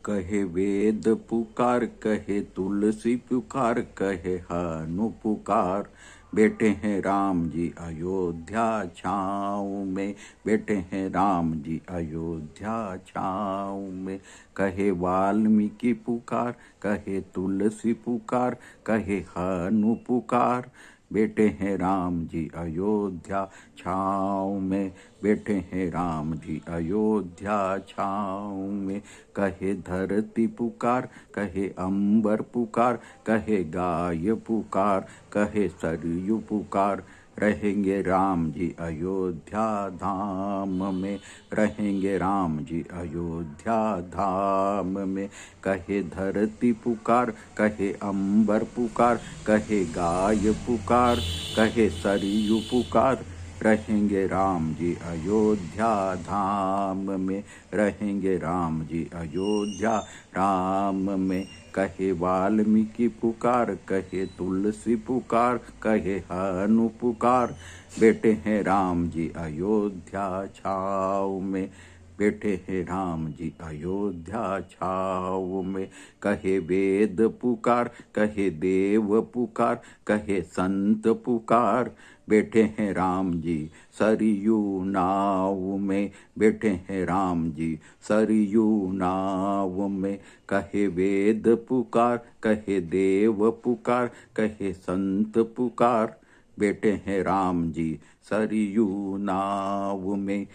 कहे वेद पुकार, कहे तुलसी पुकार, कहे हनु पुकार। बेटे हैं राम जी अयोध्या छाँव में, बेटे हैं राम जी अयोध्या छाँव में। कहे वाल्मीकि पुकार, कहे तुलसी पुकार, कहे हनु पुकार। बेटे हैं राम जी अयोध्या छाँव में, बेटे हैं राम जी अयोध्या छाँव में। कहे धरती पुकार, कहे अंबर पुकार, कहे गाय पुकार, कहे सरयू पुकार। रहेंगे राम जी अयोध्या धाम में, रहेंगे राम जी अयोध्या धाम में। कहे धरती पुकार, कहे अंबर पुकार, कहे गाय पुकार, कहे सरयू पुकार। रहेंगे राम जी अयोध्या धाम में, रहेंगे राम जी अयोध्या राम में। कहे वाल्मीकि पुकार, कहे तुलसी पुकार, कहे हनु पुकार। बेटे हैं राम जी अयोध्या छाँव में, बेटे हैं राम जी अयोध्या छाँव में। कहे वेद पुकार, कहे देव पुकार, कहे संत पुकार। बेटे हैं राम जी सरयू नाव में, बेटे हैं राम जी सरयू नाव में। कहे वेद पुकार, कहे देव पुकार, कहे संत पुकार। बेटे हैं राम जी सरयू नाव में,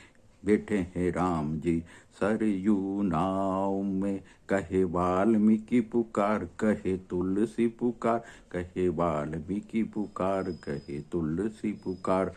बेटे हैं राम जी सरयू नाव में। कहे वाल्मीकि पुकार, कहे तुलसी पुकार, कहे वाल्मीकि पुकार, कहे तुलसी पुकार।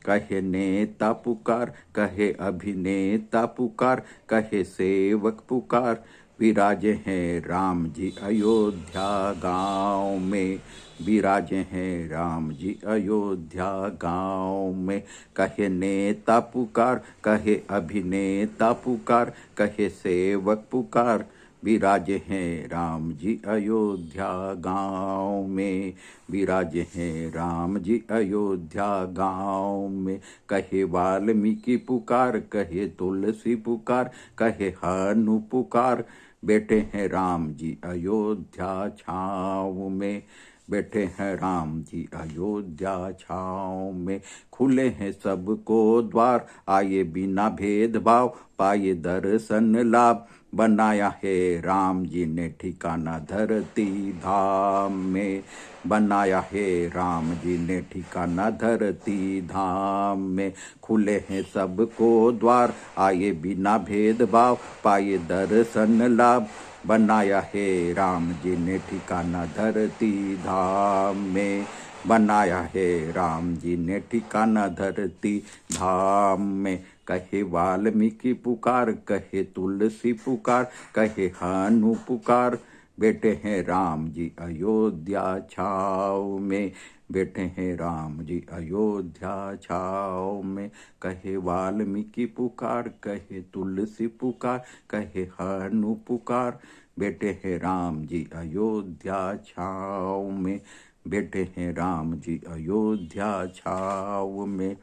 कहे नेता पुकार, कहे अभिनेता पुकार, कहे सेवक पुकार। विराजे हैं राम जी अयोध्या गाँव में, विराजे हैं राम जी अयोध्या गाँव में। कहे नेता पुकार, कहे अभिनेता पुकार, कहे सेवक पुकार। विराजे हैं राम जी अयोध्या गाँव में, विराजे हैं राम जी अयोध्या गाँव में। कहे वाल्मीकि पुकार, कहे तुलसी पुकार, कहे हनु पुकार। बेटे हैं राम जी अयोध्या छाँव में, बेटे हैं राम जी अयोध्या छाँव में। खुले हैं सबको द्वार, आए बिना भेदभाव, पाए दर्शन लाभ। बनाया है राम जी ने ठिकाना धरती धाम में, बनाया है राम जी ने ठिकाना धरती धाम में। खुले हैं सबको द्वार, आए बिना भेदभाव, पाए दर्शन लाभ। बनाया है राम जी ने ठिकाना धरती धाम में, बनाया है राम जी ने ठिकाना धरती धाम में। कहे वाल्मीकि पुकार, कहे तुलसी पुकार, कहे हनु पुकार। बेटे हैं राम जी अयोध्या छाँव में, बेटे हैं राम जी अयोध्या छाँव में। कहे वाल्मीकि पुकार, कहे तुलसी पुकार, कहे हनु पुकार। बेटे हैं राम जी अयोध्या छाँव में, बेटे हैं राम जी अयोध्या छाँव में।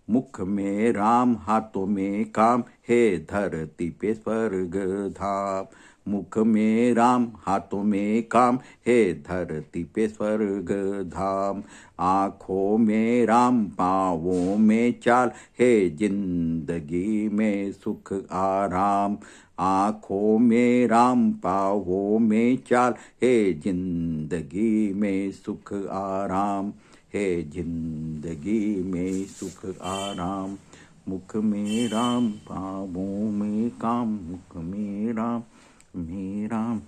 मुख में राम, हाथों में काम, है धरती पे स्वर्ग धाम। मुख में राम, हाथों में काम, है धरती पे स्वर्ग धाम। आँखों में राम, पाँवों में चाल, है जिंदगी में सुख आराम। आँखों में राम, पाँवों में चाल, है जिंदगी में सुख आराम, है जिंदगी में सुख आराम। मुख में राम, पाँवों में काम, मुख में राम, में राम।